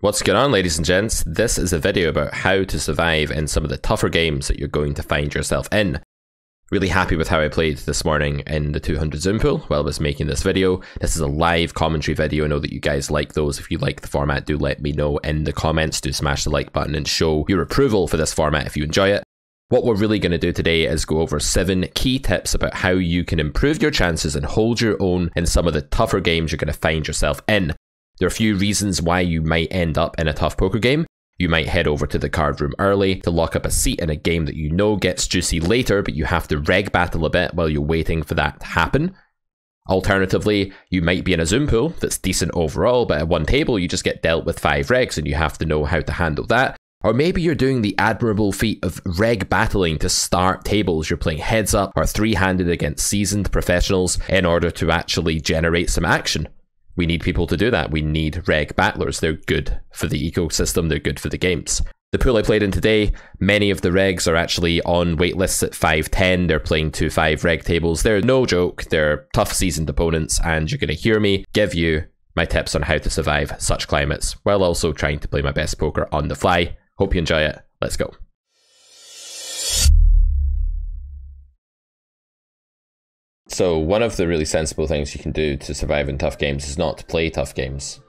What's going on, ladies and gents? This is a video about how to survive in some of the tougher games that you're going to find yourself in. Really happy with how I played this morning in the 200 Zoom pool while I was making this video. This is a live commentary video. I know that you guys like those. If you like the format, do let me know in the comments. Do smash the like button and show your approval for this format if you enjoy it. What we're really going to do today is go over 7 key tips about how you can improve your chances and hold your own in some of the tougher games you're going to find yourself in. There are a few reasons why you might end up in a tough poker game. You might head over to the card room early to lock up a seat in a game that you know gets juicy later, but you have to reg battle a bit while you're waiting for that to happen. Alternatively, you might be in a Zoom pool that's decent overall, but at one table you just get dealt with 5 regs and you have to know how to handle that. Or maybe you're doing the admirable feat of reg battling to start tables. You're playing heads up or 3-handed against seasoned professionals in order to actually generate some action. We need people to do that. We need reg battlers. They're good for the ecosystem. They're good for the games. The pool I played in today, many of the regs are actually on waitlists at 5-10. They're playing 2-5 reg tables. They're no joke. They're tough seasoned opponents, and you're going to hear me give you my tips on how to survive such climates while also trying to play my best poker on the fly. Hope you enjoy it. Let's go. So one of the really sensible things you can do to survive in tough games is not to play tough games.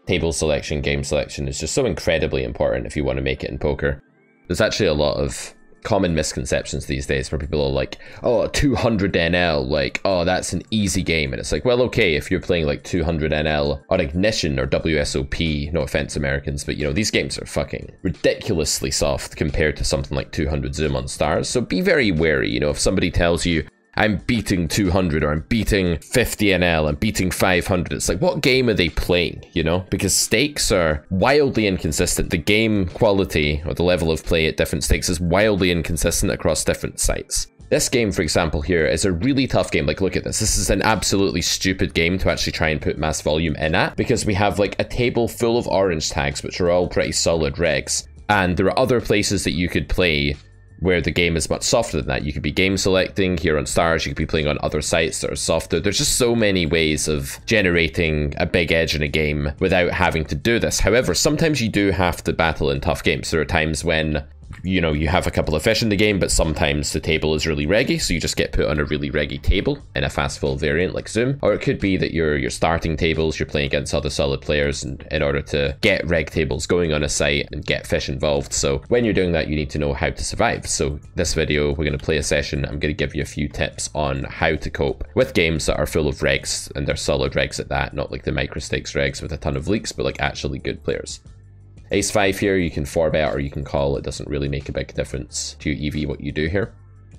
Table selection, game selection is just so incredibly important if you want to make it in poker. There's actually a lot of common misconceptions these days where people are like, oh, 200 NL, like, oh, that's an easy game. And it's like, well, okay, if you're playing like 200 NL on Ignition or WSOP, no offense Americans, but you know, these games are fucking ridiculously soft compared to something like 200 Zoom on Stars. So be very wary, you know, if somebody tells you, I'm beating 200 or I'm beating 50 NL, I'm beating 500. It's like, what game are they playing, you know? Because stakes are wildly inconsistent. The game quality or the level of play at different stakes is wildly inconsistent across different sites. This game, for example, here is a really tough game. Like, look at this. This is an absolutely stupid game to actually try and put mass volume in at, because we have like a table full of orange tags, which are all pretty solid regs. And there are other places that you could play where the game is much softer than that. You could be game selecting here on Stars, you could be playing on other sites that are softer. There's just so many ways of generating a big edge in a game without having to do this. However, sometimes you do have to battle in tough games. There are times when, you know, you have a couple of fish in the game, but sometimes the table is really reggy, so you just get put on a really reggy table in a fast full variant like Zoom. Or it could be that you're starting tables, you're playing against other solid players, and in order to get reg tables going on a site and get fish involved. So when you're doing that, you need to know how to survive. So this video, we're going to play a session. I'm going to give you a few tips on how to cope with games that are full of regs, and they're solid regs at that, not like the micro stakes regs with a ton of leaks, but like actually good players. Ace-5 here, you can 4-bet or you can call. It doesn't really make a big difference to EV what you do here.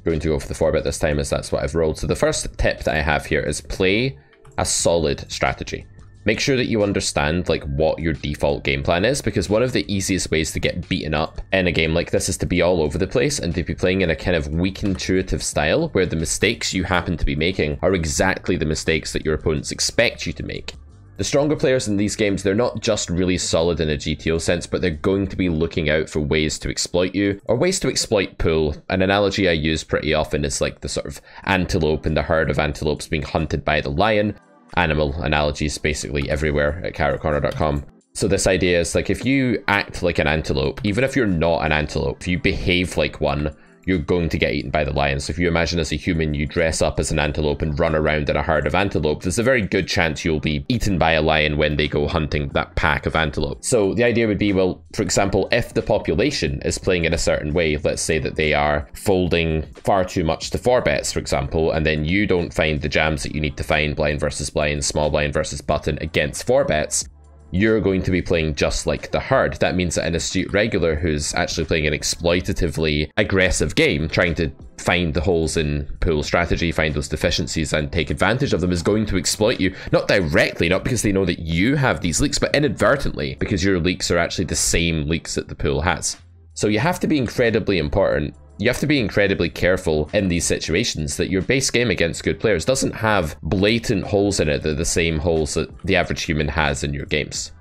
Going to go for the 4-bet this time as that's what I've rolled. So the first tip that I have here is play a solid strategy. Make sure that you understand like what your default game plan is, because one of the easiest ways to get beaten up in a game like this is to be all over the place and to be playing in a kind of weak intuitive style where the mistakes you happen to be making are exactly the mistakes that your opponents expect you to make. The stronger players in these games, they're not just really solid in a GTO sense, but they're going to be looking out for ways to exploit you, or ways to exploit pool. An analogy I use pretty often is like the sort of antelope and the herd of antelopes being hunted by the lion. Animal analogies basically everywhere at carrotcorner.com. So this idea is like, if you act like an antelope, even if you're not an antelope, if you behave like one, you're going to get eaten by the lion. So if you imagine as a human, you dress up as an antelope and run around in a herd of antelope, there's a very good chance you'll be eaten by a lion when they go hunting that pack of antelope. So the idea would be, well, for example, if the population is playing in a certain way, let's say that they are folding far too much to 4-bets, for example, and then you don't find the jams that you need to find, blind versus blind, small blind versus button against 4-bets, you're going to be playing just like the herd. That means that an astute regular who's actually playing an exploitatively aggressive game, trying to find the holes in pool strategy, find those deficiencies and take advantage of them, is going to exploit you, not directly, not because they know that you have these leaks, but inadvertently, because your leaks are actually the same leaks that the pool has. So you have to be incredibly important. You have to be incredibly careful in these situations that your base game against good players doesn't have blatant holes in it that are the same holes that the average human has in your games.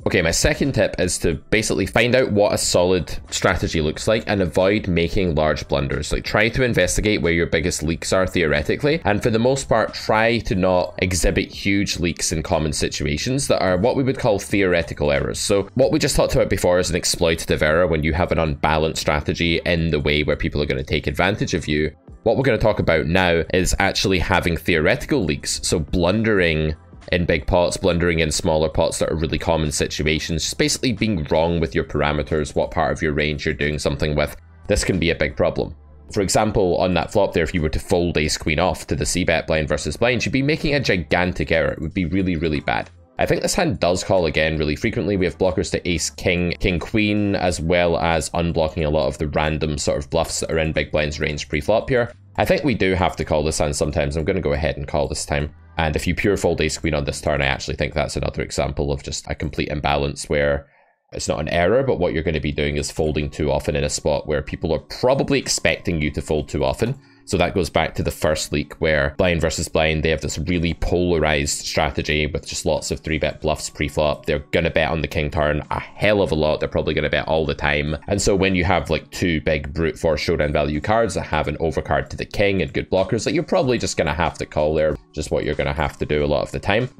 Okay, my second tip is to basically find out what a solid strategy looks like and avoid making large blunders. Like, try to investigate where your biggest leaks are theoretically, and for the most part, try to not exhibit huge leaks in common situations that are what we would call theoretical errors. So what we just talked about before is an exploitative error when you have an unbalanced strategy in the way where people are going to take advantage of you. What we're going to talk about now is actually having theoretical leaks, so blundering in big pots, blundering in smaller pots that are really common situations, just basically being wrong with your parameters, what part of your range you're doing something with. This can be a big problem. For example, on that flop there, if you were to fold ace queen off to the c-bet blind versus blind, you'd be making a gigantic error. It would be really, really bad. I think this hand does call again really frequently. We have blockers to ace king, king queen, as well as unblocking a lot of the random sort of bluffs that are in big blind's range pre-flop here. I think we do have to call this hand sometimes. I'm going to go ahead and call this time. And if you pure fold ace queen on this turn, I actually think that's another example of just a complete imbalance where it's not an error, but what you're going to be doing is folding too often in a spot where people are probably expecting you to fold too often. So that goes back to the first leak where blind versus blind, they have this really polarized strategy with just lots of 3-bet bluffs pre-flop. They're going to bet on the king turn a hell of a lot. They're probably going to bet all the time. And so when you have like two big brute force showdown value cards that have an overcard to the king and good blockers, like you're probably just going to have to call there, just what you're going to have to do a lot of the time.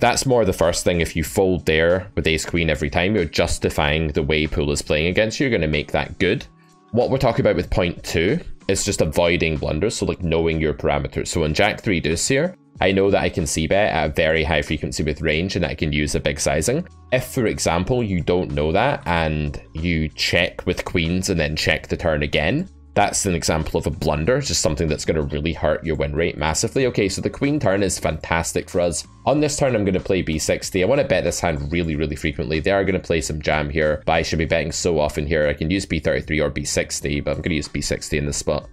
That's more the first thing. If you fold there with ace queen every time, you're justifying the way pool is playing against you. You're going to make that good. What we're talking about with point 2 is just avoiding blunders, so like knowing your parameters. So on jack 3 deuce here, I know that I can c-bet at a very high frequency with range and that I can use a big sizing. If, for example, you don't know that and you check with queens and then check the turn again, that's an example of a blunder, just something that's going to really hurt your win rate massively. Okay, so the queen turn is fantastic for us. On this turn, I'm going to play b60. I want to bet this hand really, really frequently. They are going to play some jam here, but I should be betting so often here. I can use b33 or b60, but I'm going to use b60 in this spot.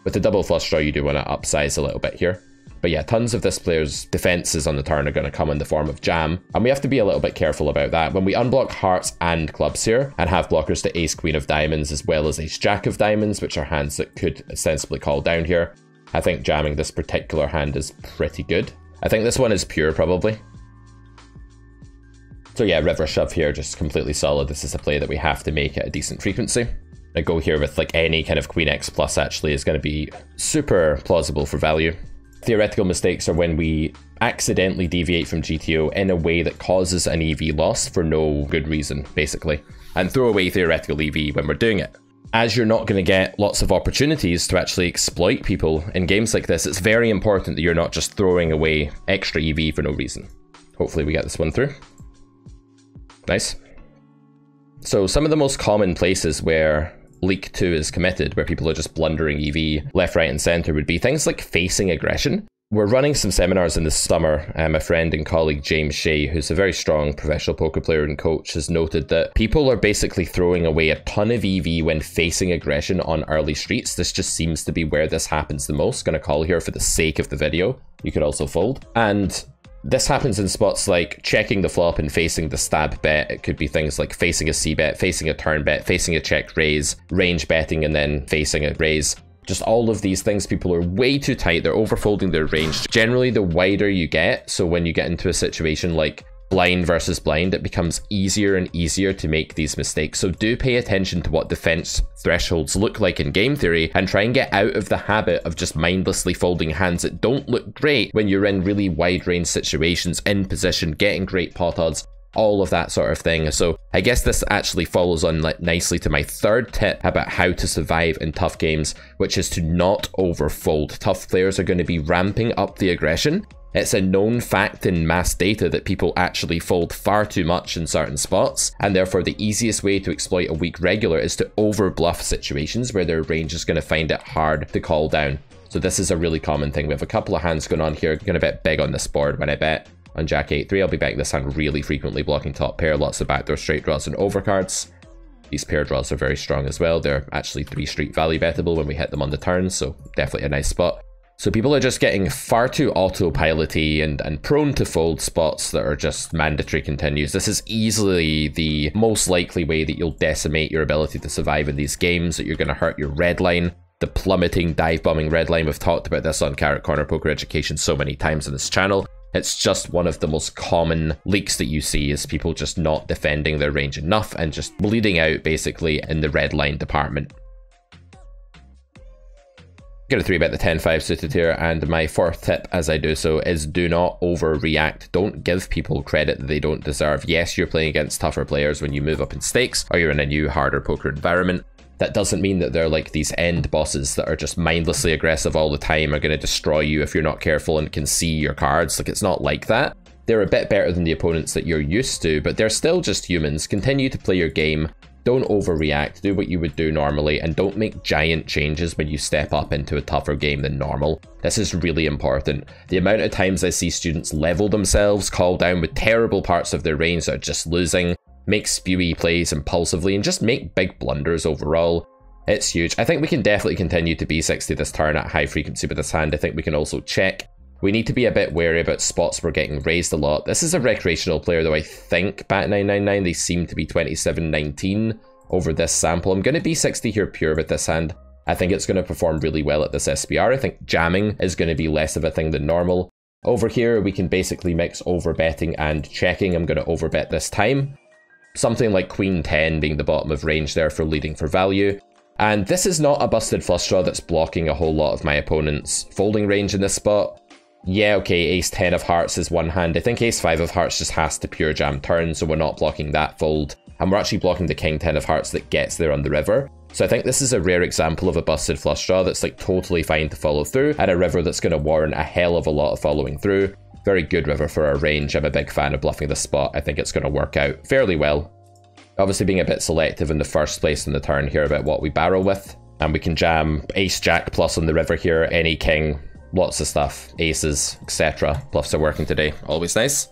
With the double flush draw, you do want to upsize a little bit here. But yeah, tons of this player's defenses on the turn are going to come in the form of jam, and we have to be a little bit careful about that. When we unblock hearts and clubs here and have blockers to ace queen of diamonds as well as ace jack of diamonds, which are hands that could sensibly call down here, I think jamming this particular hand is pretty good. I think this one is pure probably. So yeah, river shove here, just completely solid. This is a play that we have to make at a decent frequency. I go here with like any kind of queen x plus actually is going to be super plausible for value. Theoretical mistakes are when we accidentally deviate from GTO in a way that causes an EV loss for no good reason, basically, and throw away theoretical EV when we're doing it. As you're not going to get lots of opportunities to actually exploit people in games like this, it's very important that you're not just throwing away extra EV for no reason. Hopefully we get this one through. Nice. So some of the most common places where leak 2 is committed, where people are just blundering EV left, right, and center, would be things like facing aggression. We're running some seminars in the summer. My friend and colleague James Shea, who's a very strong professional poker player and coach, has noted that people are basically throwing away a ton of EV when facing aggression on early streets. This just seems to be where this happens the most. Gonna call here for the sake of the video. You could also fold. And this happens in spots like checking the flop and facing the stab bet. It could be things like facing a c-bet, facing a turn bet, facing a check raise, range betting, and then facing a raise. Just all of these things, people are way too tight. They're overfolding their range. Generally, the wider you get, so when you get into a situation like blind versus blind, it becomes easier and easier to make these mistakes. So do pay attention to what defense thresholds look like in game theory and try and get out of the habit of just mindlessly folding hands that don't look great when you're in really wide range situations, in position, getting great pot odds, all of that sort of thing. So I guess this actually follows on nicely to my third tip about how to survive in tough games, which is to not overfold. Tough players are going to be ramping up the aggression. It's a known fact in mass data that people actually fold far too much in certain spots, and therefore the easiest way to exploit a weak regular is to over bluff situations where their range is going to find it hard to call down. So this is a really common thing. We have a couple of hands going on here. Going to bet big on this board. When I bet on jack 8-3, I'll be betting this hand really frequently, blocking top pair, lots of backdoor straight draws and overcards. These pair draws are very strong as well. They're actually 3 street value bettable when we hit them on the turn, so definitely a nice spot. So people are just getting far too autopilot-y and prone to fold spots that are just mandatory continues. This is easily the most likely way that you'll decimate your ability to survive in these games, that you're going to hurt your red line. The plummeting dive bombing red line, we've talked about this on Carrot Corner Poker Education so many times on this channel. It's just one of the most common leaks that you see is people just not defending their range enough and just bleeding out basically in the red line department. Gonna 3-bet the 10-5 suited here, and my fourth tip as I do so is do not overreact. Don't give people credit that they don't deserve. Yes, you're playing against tougher players when you move up in stakes or you're in a new, harder poker environment. That doesn't mean that they're like these end bosses that are just mindlessly aggressive all the time, are going to destroy you if you're not careful and can see your cards. Like, it's not like that. They're a bit better than the opponents that you're used to, but they're still just humans. Continue to play your game. Don't overreact, do what you would do normally, and don't make giant changes when you step up into a tougher game than normal. This is really important. The amount of times I see students level themselves, call down with terrible parts of their range that are just losing, make spewy plays impulsively, and just make big blunders overall. It's huge. I think we can definitely continue to B60 this turn at high frequency with this hand. I think we can also check. We need to be a bit wary about spots we're getting raised a lot. This is a recreational player though, I think. Bat 999, they seem to be 27-19 over this sample. I'm going to be 60 here pure with this hand. I think it's going to perform really well at this SPR. I think jamming is going to be less of a thing than normal. Over here, we can basically mix overbetting and checking. I'm going to overbet this time. Something like Queen 10 being the bottom of range there for leading for value. And this is not a busted flush draw that's blocking a whole lot of my opponent's folding range in this spot. Yeah, okay, Ace 10 of hearts is one hand. I think Ace 5 of hearts just has to pure jam turn, so we're not blocking that fold. And we're actually blocking the King 10 of hearts that gets there on the river. So I think this is a rare example of a busted flush draw that's like totally fine to follow through, and a river that's going to warrant a hell of a lot of following through. Very good river for our range. I'm a big fan of bluffing this spot. I think it's going to work out fairly well. Obviously being a bit selective in the first place in the turn here about what we barrel with. And we can jam Ace Jack plus on the river here, any king, lots of stuff, aces, etc. Bluffs are working today, always nice.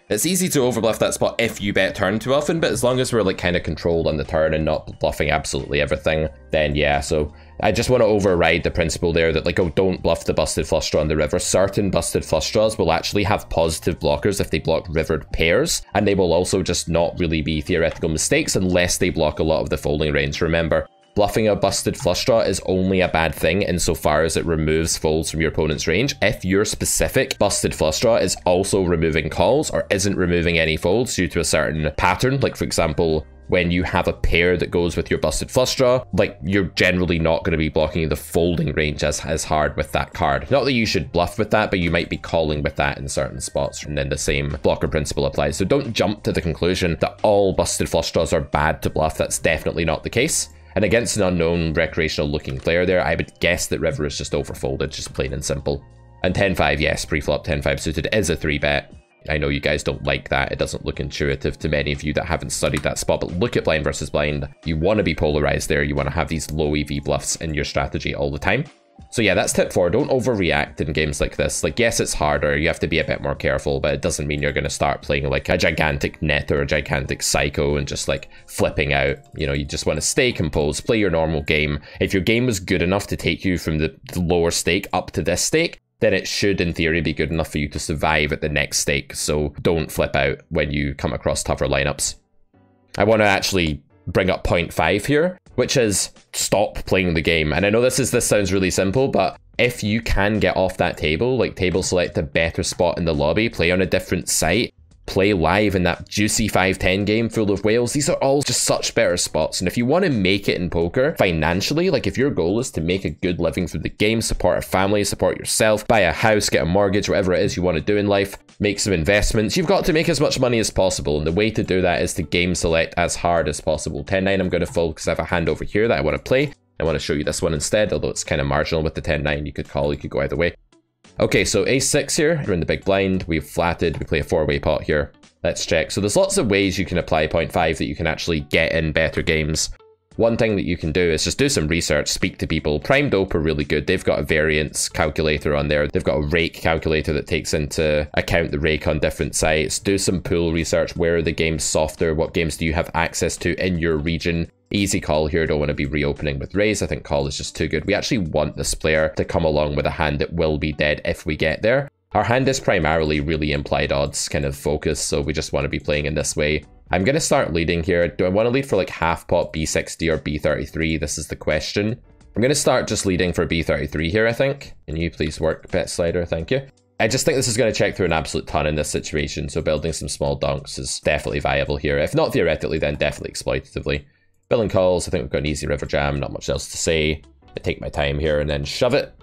It's easy to overbluff that spot if you bet turn too often, but as long as we're like kind of controlled on the turn and not bluffing absolutely everything, then yeah. So I just want to override the principle there that like, oh, don't bluff the busted flush draw on the river. Certain busted flush draws will actually have positive blockers if they block rivered pairs, and they will also just not really be theoretical mistakes unless they block a lot of the folding range. Remember, bluffing a busted flush draw is only a bad thing insofar as it removes folds from your opponent's range. If your specific busted flush draw is also removing calls or isn't removing any folds due to a certain pattern, like for example, when you have a pair that goes with your busted flush draw, like you're generally not going to be blocking the folding range as hard with that card. Not that you should bluff with that, but you might be calling with that in certain spots, and then the same blocker principle applies. So don't jump to the conclusion that all busted flush draws are bad to bluff. That's definitely not the case. And against an unknown recreational looking player there, I would guess that river is just overfolded, just plain and simple. And 10-5, yes, pre-flop 10-5 suited is a 3-bet. I know you guys don't like that. It doesn't look intuitive to many of you that haven't studied that spot, but look at blind versus blind. You want to be polarized there. You want to have these low EV bluffs in your strategy all the time. So yeah, that's tip 4. Don't overreact in games like this. Like, yes, it's harder. You have to be a bit more careful, but it doesn't mean you're going to start playing like a gigantic net or a gigantic psycho and just like flipping out. You know, you just want to stay composed, play your normal game. If your game was good enough to take you from the lower stake up to this stake, then it should, in theory, be good enough for you to survive at the next stake. So don't flip out when you come across tougher lineups. I want to actually bring up point 5 here, which is stop playing the game. And I know this sounds really simple, but if you can get off that table, like table select a better spot in the lobby, play on a different site, play live in that juicy 5-10 game full of whales, these are all just such better spots. And if you want to make it in poker financially, like if your goal is to make a good living through the game, support a family, support yourself, buy a house, get a mortgage, whatever it is you want to do in life, make some investments, you've got to make as much money as possible. And the way to do that is to game select as hard as possible. 10-9 I'm going to fold because I have a hand over here that I want to play. I want to show you this one instead, although it's kind of marginal with the 10-9. You could call, you could go either way. Okay, so ace 6 here, we're in the big blind, we've flatted, we play a 4-way pot here. Let's check. So there's lots of ways you can apply 0.5 that you can actually get in better games. One thing that you can do is just do some research, speak to people. Prime Dope are really good. They've got a variance calculator on there. They've got a rake calculator that takes into account the rake on different sites. Do some pool research. Where are the games softer? What games do you have access to in your region? Easy call here. Don't want to be reopening with raise. I think call is just too good. We actually want this player to come along with a hand that will be dead if we get there. Our hand is primarily really implied odds kind of focus, so we just want to be playing in this way. I'm going to start leading here. Do I want to lead for like half pot B60 or B33? This is the question. I'm going to start just leading for B33 here, I think. Can you please work bet slider? Thank you. I just think this is going to check through an absolute ton in this situation, so building some small donks is definitely viable here. If not theoretically, then definitely exploitatively. Villain calls, I think we've got an easy river jam, not much else to say. I take my time here and then shove it.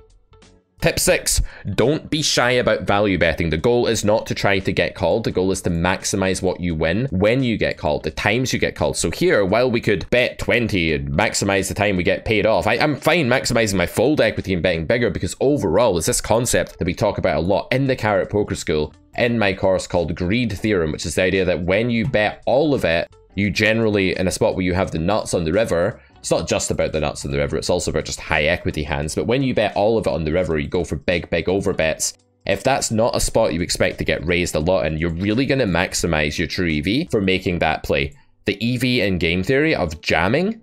Tip 6, don't be shy about value betting. The goal is not to try to get called. The goal is to maximize what you win when you get called, the times you get called. So here, while we could bet 20 and maximize the time we get paid off, I'm fine maximizing my fold equity and betting bigger, because overall, is this concept that we talk about a lot in the Carrot Poker School in my course called Greed Theorem, which is the idea that when you bet all of it, you generally, in a spot where you have the nuts on the river, it's not just about the nuts on the river, it's also about just high equity hands. But when you bet all of it on the river, you go for big over bets. If that's not a spot you expect to get raised a lot in, you're really going to maximize your true EV for making that play. The EV in game theory of jamming,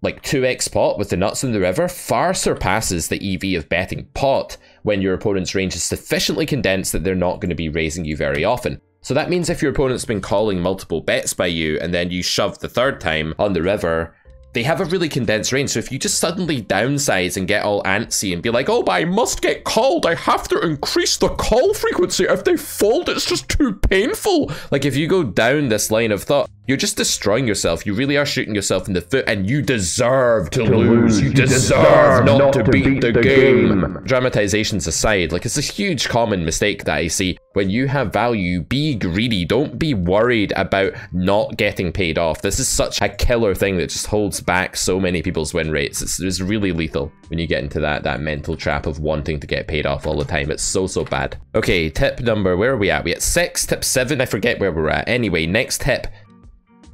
like 2x pot with the nuts in the river, far surpasses the EV of betting pot when your opponent's range is sufficiently condensed that they're not going to be raising you very often. So that means if your opponent's been calling multiple bets by you and then you shove the third time on the river, they have a really condensed range. So if you just suddenly downsize and get all antsy and be like, oh, but I must get called, I have to increase the call frequency. If they fold, it's just too painful. Like if you go down this line of thought, you're just destroying yourself. You really are shooting yourself in the foot, and you deserve to lose. You deserve not to beat the game. Dramatizations aside, like it's a huge common mistake that I see. When you have value, be greedy. Don't be worried about not getting paid off. This is such a killer thing that just holds back so many people's win rates. It's really lethal when you get into that mental trap of wanting to get paid off all the time. It's so bad. Okay, tip number, where are we at? We at 6, tip 7, I forget where we're at. Anyway, next tip.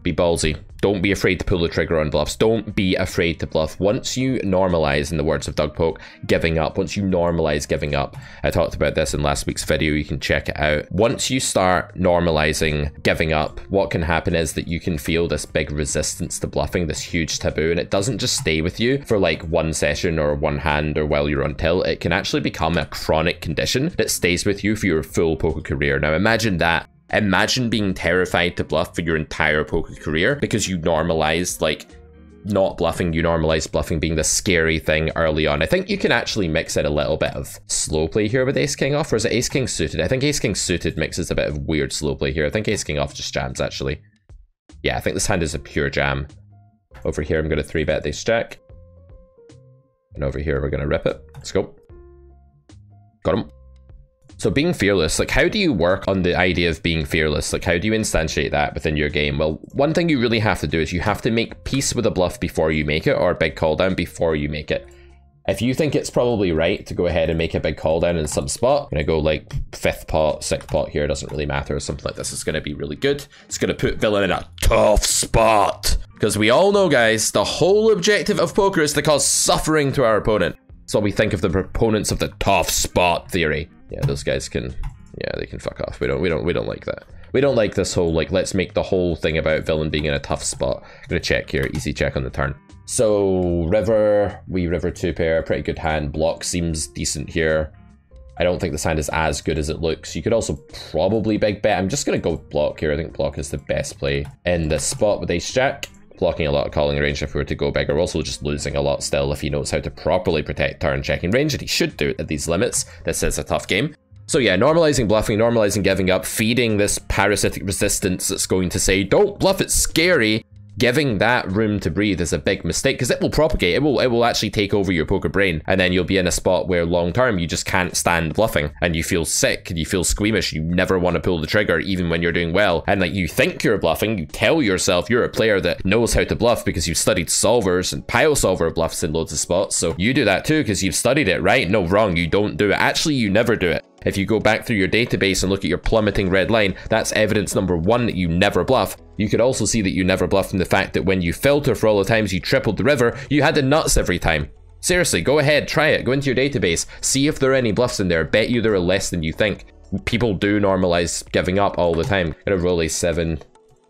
Be ballsy. Don't be afraid to pull the trigger on bluffs. Don't be afraid to bluff. Once you normalize, in the words of Doug Polk, giving up, once you normalize giving up, I talked about this in last week's video, you can check it out. Once you start normalizing giving up, what can happen is that you can feel this big resistance to bluffing, this huge taboo, and it doesn't just stay with you for like one session or one hand or while you're on tilt. It can actually become a chronic condition that stays with you for your full poker career. Now imagine that. Imagine being terrified to bluff for your entire poker career because you normalized like not bluffing, you normalized bluffing being the scary thing early on. I think you can actually mix in a little bit of slow play here with ace king off, or is it ace king suited? I think ace king suited mixes a bit of weird slow play here. I think ace king off just jams actually. Yeah, I think this hand is a pure jam. Over here I'm going to 3-bet ace jack. And over here we're going to rip it. Let's go. Got him. So being fearless, like how do you work on the idea of being fearless? Like how do you instantiate that within your game? Well, one thing you really have to do is you have to make peace with a bluff before you make it, or a big call down before you make it. If you think it's probably right to go ahead and make a big call down in some spot, I'm gonna go like 5th pot, 6th pot here, doesn't really matter, or something like this is gonna be really good. It's gonna put villain in a tough spot. Because we all know, guys, the whole objective of poker is to cause suffering to our opponent. That's what we think of the proponents of the tough spot theory. Yeah, those guys can, yeah, they can fuck off. We don't like that. We don't like this whole, like, let's make the whole thing about villain being in a tough spot. I'm gonna check here, easy check on the turn. So, river, we river 2-pair, pretty good hand. Block seems decent here. I don't think this hand is as good as it looks. You could also probably big bet. I'm just gonna go with block here. I think block is the best play in this spot with ace jack. Blocking a lot of calling range if we were to go bigger. We're also just losing a lot still if he knows how to properly protect turn checking range, and he should do it at these limits. This is a tough game. So yeah, normalizing bluffing, normalizing giving up, feeding this parasitic resistance that's going to say, don't bluff, it's scary. Giving that room to breathe is a big mistake because it will propagate. It will actually take over your poker brain, and then you'll be in a spot where long term you just can't stand bluffing and you feel sick and you feel squeamish. You never want to pull the trigger even when you're doing well, and like you think you're bluffing, you tell yourself you're a player that knows how to bluff because you've studied solvers and pile solver bluffs in loads of spots, so you do that too because you've studied it, right? No, wrong, you don't do it. Actually, you never do it. If you go back through your database and look at your plummeting red line, that's evidence number 1 that you never bluff. You could also see that you never bluff from the fact that when you filter for all the times you tripled the river, you had the nuts every time. Seriously, go ahead, try it. Go into your database, see if there are any bluffs in there. Bet you there are less than you think. People do normalize giving up all the time. Gonna roll a 7.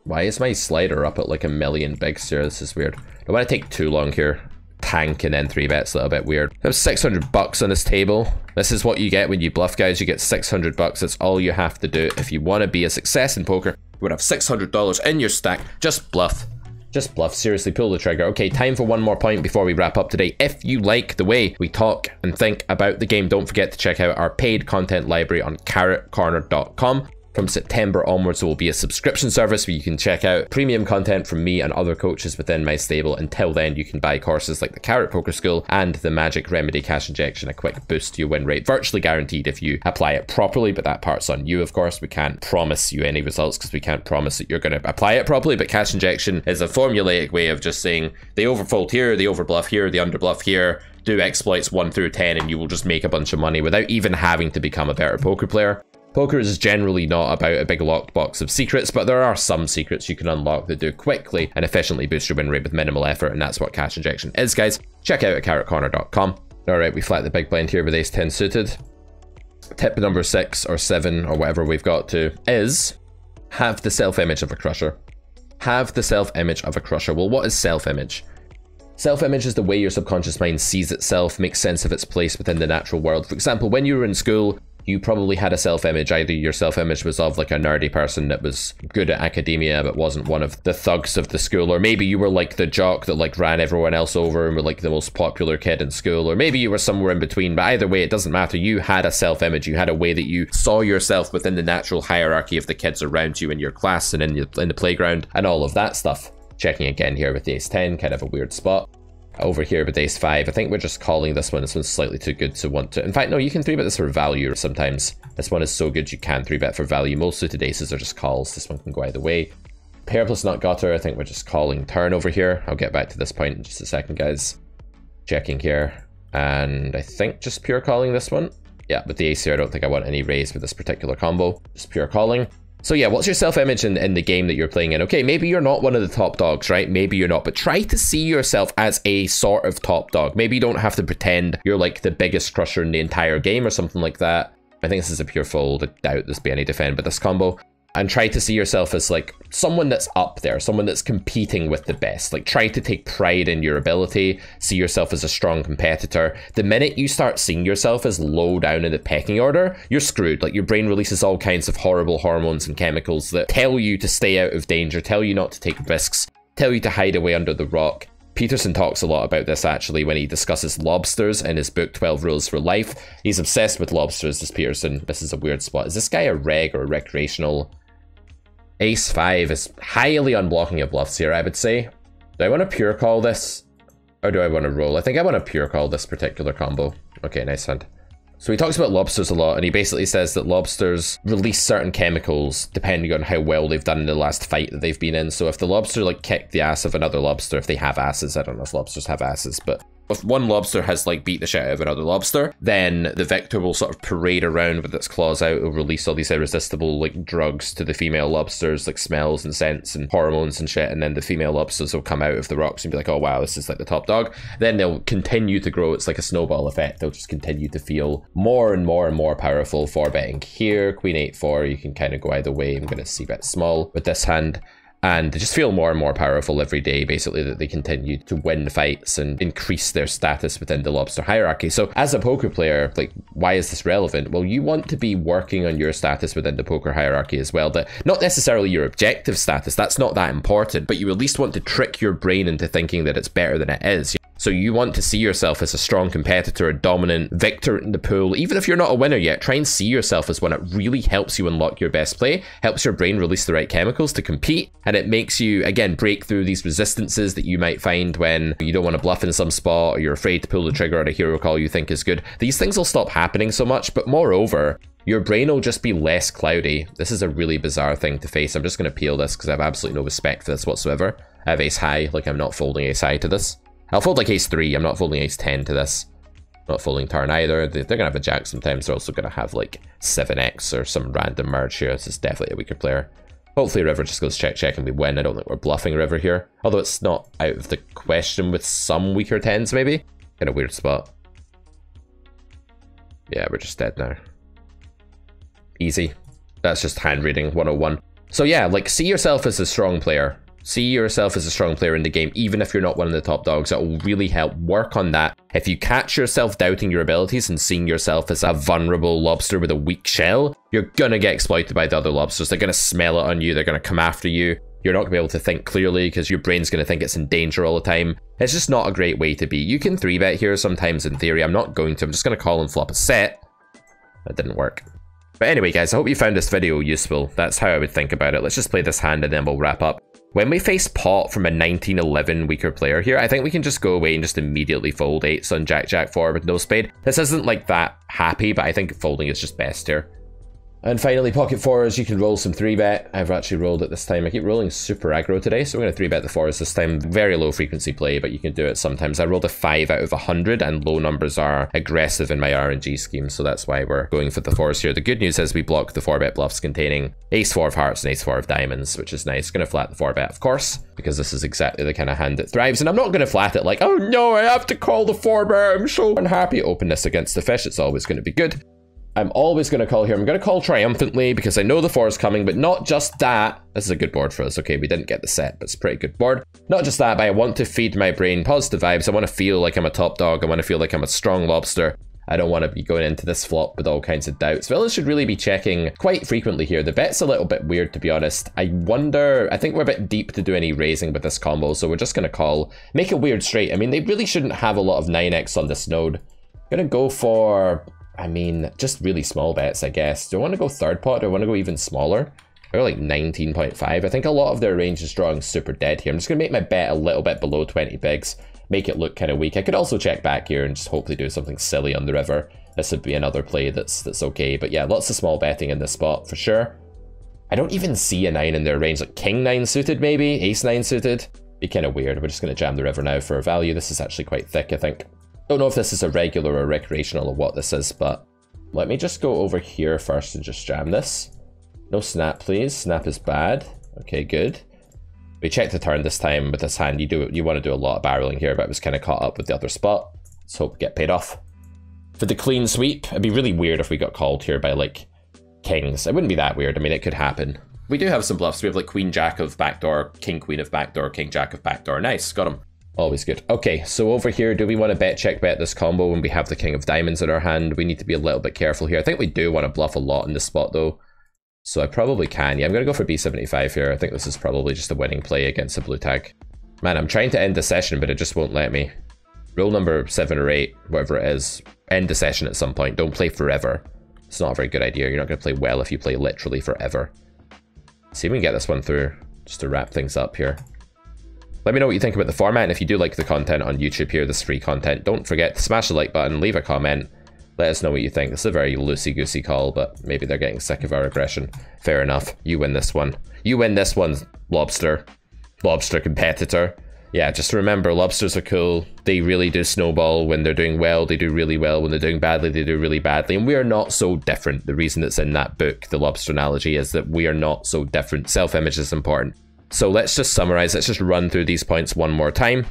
Why is my slider up at like a million bigs here? This is weird. I don't want to take too long here. Tank and then 3-bets, a little bit weird. There's 600 bucks on this table. This is what you get when you bluff, guys. You get 600 bucks. That's all you have to do if you want to be a success in poker. You would have $600 in your stack. Just bluff. Just bluff, seriously, pull the trigger. Okay, time for one more point before we wrap up today. If you like the way we talk and think about the game, don't forget to check out our paid content library on carrotcorner.com. From September onwards, there will be a subscription service where you can check out premium content from me and other coaches within my stable. Until then, you can buy courses like the Carrot Poker School and the Magic Remedy Cash Injection, a quick boost to your win rate, virtually guaranteed if you apply it properly, but that part's on you, of course. We can't promise you any results because we can't promise that you're going to apply it properly, but Cash Injection is a formulaic way of just saying the overfold here, the overbluff here, the underbluff here, do exploits 1 through 10, and you will just make a bunch of money without even having to become a better poker player. Poker is generally not about a big locked box of secrets, but there are some secrets you can unlock that do quickly and efficiently boost your win rate with minimal effort, and that's what Cash Injection is, guys. Check out at carrotcorner.com. Alright, we flat the big blind here with ace-10 suited. Tip number 6 or 7 or whatever we've got to is have the self-image of a crusher. Have the self-image of a crusher. Well, what is self-image? Self-image is the way your subconscious mind sees itself, makes sense of its place within the natural world. For example, when you were in school, you probably had a self-image. Either your self-image was of like a nerdy person that was good at academia but wasn't one of the thugs of the school, or maybe you were like the jock that like ran everyone else over and were like the most popular kid in school, or maybe you were somewhere in between. But either way, it doesn't matter. You had a self-image. You had a way that you saw yourself within the natural hierarchy of the kids around you in your class and in the playground and all of that stuff. Checking again here with the ace-10, kind of a weird spot. Over here with ace-5, I think we're just calling this one. This one's slightly too good to want to. In fact, no, you can 3-bet this for value sometimes. This one is so good you can 3-bet for value. Most suited aces are just calls. This one can go either way. Pair plus not gutter, I think we're just calling turn over here. I'll get back to this point in just a second, guys. Checking here. And I think just pure calling this one. Yeah, with the ace here, I don't think I want any raise with this particular combo. Just pure calling. So yeah, what's your self-image in the game that you're playing in? Okay, maybe you're not one of the top dogs, right? Maybe you're not, but try to see yourself as a sort of top dog. Maybe you don't have to pretend you're like the biggest crusher in the entire game or something like that. I think this is a pure fold. I doubt this be any defend, but this combo. And try to see yourself as like someone that's up there, someone that's competing with the best. Like try to take pride in your ability, see yourself as a strong competitor. The minute you start seeing yourself as low down in the pecking order, you're screwed. Like your brain releases all kinds of horrible hormones and chemicals that tell you to stay out of danger, tell you not to take risks, tell you to hide away under the rock. Peterson talks a lot about this actually when he discusses lobsters in his book 12 Rules for Life. He's obsessed with lobsters, this Peterson. This is a weird spot. Is this guy a reg or a recreational? Ace-5 is highly unblocking of bluffs here, I would say. Do I want to pure call this? Or do I want to roll? I think I want to pure call this particular combo. Okay, nice hand. So he talks about lobsters a lot, and he basically says that lobsters release certain chemicals depending on how well they've done in the last fight that they've been in. So if the lobster like kicked the ass of another lobster, if they have asses, I don't know if lobsters have asses, but if one lobster has like beat the shit out of another lobster, then the victor will sort of parade around with its claws out. It'll release all these irresistible like drugs to the female lobsters, like smells and scents and hormones and shit, and then the female lobsters will come out of the rocks and be like, oh wow, this is like the top dog. Then they'll continue to grow. It's like a snowball effect. They'll just continue to feel more and more and more powerful. 4-betting here, queen 8-4, you can kind of go either way. I'm going to c-bet small with this hand. And they just feel more and more powerful every day, basically, that they continue to win fights and increase their status within the lobster hierarchy. So as a poker player, like, why is this relevant? Well, you want to be working on your status within the poker hierarchy as well. That not necessarily your objective status, that's not that important, but you at least want to trick your brain into thinking that it's better than it is. So you want to see yourself as a strong competitor, a dominant victor in the pool. Even if you're not a winner yet, try and see yourself as one. It really helps you unlock your best play, helps your brain release the right chemicals to compete, and it makes you, again, break through these resistances that you might find when you don't want to bluff in some spot, or you're afraid to pull the trigger on a hero call you think is good. These things will stop happening so much, but moreover, your brain will just be less cloudy. This is a really bizarre thing to face. I'm just going to peel this because I have absolutely no respect for this whatsoever. I have ace high, like I'm not folding ace high to this. I'll fold like ace-3, I'm not folding ace-10 to this. Not folding turn either. They're going to have a jack sometimes. They're also going to have like 7x or some random merge here. This is definitely a weaker player. Hopefully River just goes check and we win. I don't think we're bluffing River here. Although it's not out of the question with some weaker 10s maybe. In a weird spot. Yeah, we're just dead now. Easy. That's just hand reading 101. So yeah, like see yourself as a strong player. See yourself as a strong player in the game, even if you're not one of the top dogs. That will really help. Work on that. If you catch yourself doubting your abilities and seeing yourself as a vulnerable lobster with a weak shell, you're gonna get exploited by the other lobsters. They're gonna smell it on you. They're gonna come after you. You're not going to be able to think clearly because your brain's going to think it's in danger all the time. It's just not a great way to be. You can 3-bet here sometimes in theory. I'm not going to. I'm just going to call and flop a set. That didn't work. But anyway, guys, I hope you found this video useful. That's how I would think about it. Let's just play this hand and then we'll wrap up. When we face pot from a 1911 weaker player here, I think we can just go away and just immediately fold 8s on Jack-Jack 4 with no spade. This isn't like that happy, but I think folding is just best here. And finally, pocket 4s, you can roll some 3-bet. I've actually rolled it this time. I keep rolling super aggro today, so we're going to 3-bet the 4s this time. Very low frequency play, but you can do it sometimes. I rolled a 5 out of 100, and low numbers are aggressive in my RNG scheme, so that's why we're going for the 4s here. The good news is we block the 4-bet bluffs containing ace-4 of hearts and ace-4 of diamonds, which is nice. Going to flat the 4-bet, of course, because this is exactly the kind of hand that thrives. And I'm not going to flat it like, oh no, I have to call the 4-bet. I'm so unhappy. Open this against the fish. It's always going to be good. I'm always going to call here. I'm going to call triumphantly because I know the 4 is coming, but not just that. This is a good board for us. Okay, we didn't get the set, but it's a pretty good board. Not just that, but I want to feed my brain positive vibes. I want to feel like I'm a top dog. I want to feel like I'm a strong lobster. I don't want to be going into this flop with all kinds of doubts. Villains should really be checking quite frequently here. The bet's a little bit weird, to be honest. I think we're a bit deep to do any raising with this combo, so we're just going to call. Make a weird straight. I mean, they really shouldn't have a lot of 9x on this node. I'm going to go for... I mean, just really small bets, I guess. Do I want to go third pot? Do I want to go even smaller? I go like 19.5. I think a lot of their range is drawing super dead here. I'm just going to make my bet a little bit below 20 bigs. Make it look kind of weak. I could also check back here and just hopefully do something silly on the river. This would be another play that's okay. But yeah, lots of small betting in this spot for sure. I don't even see a 9 in their range. Like king 9 suited maybe? Ace 9 suited? Be kind of weird. We're just going to jam the river now for a value. This is actually quite thick, I think. Don't know if this is a regular or recreational or what this is, but let me just go over here first and just jam this. No snap, please. Snap is bad. Okay, good. We checked the turn this time with this hand. You want to do a lot of barreling here, but I was kind of caught up with the other spot. Let's hope we get paid off. For the clean sweep, it'd be really weird if we got called here by like kings. It wouldn't be that weird. I mean, it could happen. We do have some bluffs. We have like queen jack of backdoor, king queen of backdoor, king jack of backdoor. Nice, got him. Always good. Okay, so over here, do we want to check bet this combo when we have the king of diamonds in our hand? We need to be a little bit careful here. I think we do want to bluff a lot in this spot though. So I probably can. Yeah, I'm going to go for B75 here. I think this is probably just a winning play against a blue tag. Man, I'm trying to end the session, but it just won't let me. Rule number 7 or 8, whatever it is, end the session at some point. Don't play forever. It's not a very good idea. You're not going to play well if you play literally forever. See if we can get this one through, just to wrap things up here. Let me know what you think about the format, and if you do like the content on YouTube here, this free content, don't forget to smash the like button, leave a comment, let us know what you think. This is a very loosey-goosey call, but maybe they're getting sick of our aggression. Fair enough. You win this one. You win this one, lobster. Lobster competitor. Yeah, just remember, lobsters are cool. They really do snowball. When they're doing well, they do really well. When they're doing badly, they do really badly. And we are not so different. The reason it's in that book, the lobster analogy, is that we are not so different. Self-image is important. So let's just summarize. Let's just run through these points one more time.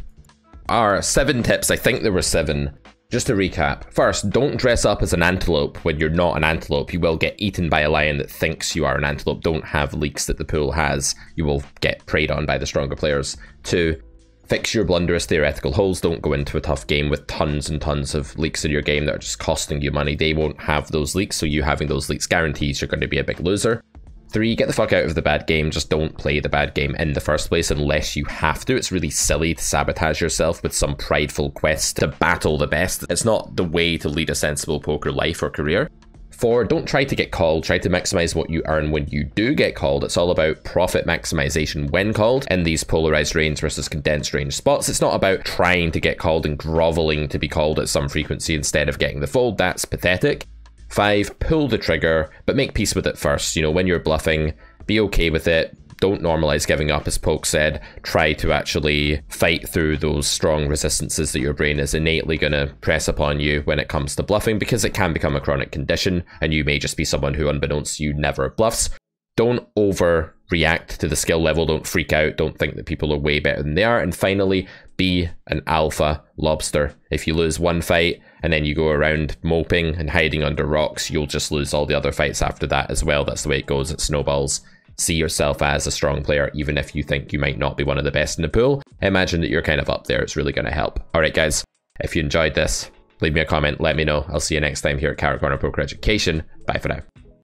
Our 7 tips, I think there were 7. Just to recap. First, don't dress up as an antelope when you're not an antelope. You will get eaten by a lion that thinks you are an antelope. Don't have leaks that the pool has. You will get preyed on by the stronger players. 2, fix your blunderous theoretical holes. Don't go into a tough game with tons and tons of leaks in your game that are just costing you money. They won't have those leaks, so you having those leaks guarantees you're going to be a big loser. 3, get the fuck out of the bad game. Just don't play the bad game in the first place unless you have to. It's really silly to sabotage yourself with some prideful quest to battle the best. It's not the way to lead a sensible poker life or career. 4, don't try to get called. Try to maximize what you earn when you do get called. It's all about profit maximization when called in these polarized range versus condensed range spots. It's not about trying to get called and groveling to be called at some frequency instead of getting the fold. That's pathetic. 5, pull the trigger, but make peace with it first. You know, when you're bluffing, be okay with it. Don't normalize giving up, as Poke said. Try to actually fight through those strong resistances that your brain is innately going to press upon you when it comes to bluffing, because it can become a chronic condition, and you may just be someone who, unbeknownst to you, never bluffs. Don't overreact to the skill level. Don't freak out. Don't think that people are way better than they are. And finally, be an alpha lobster. If you lose one fight and then you go around moping and hiding under rocks, you'll just lose all the other fights after that as well. That's the way it goes. It snowballs. See yourself as a strong player, even if you think you might not be one of the best in the pool. Imagine that you're kind of up there. It's really going to help. All right, guys, if you enjoyed this, leave me a comment. Let me know. I'll see you next time here at Carrot Corner Poker Education. Bye for now.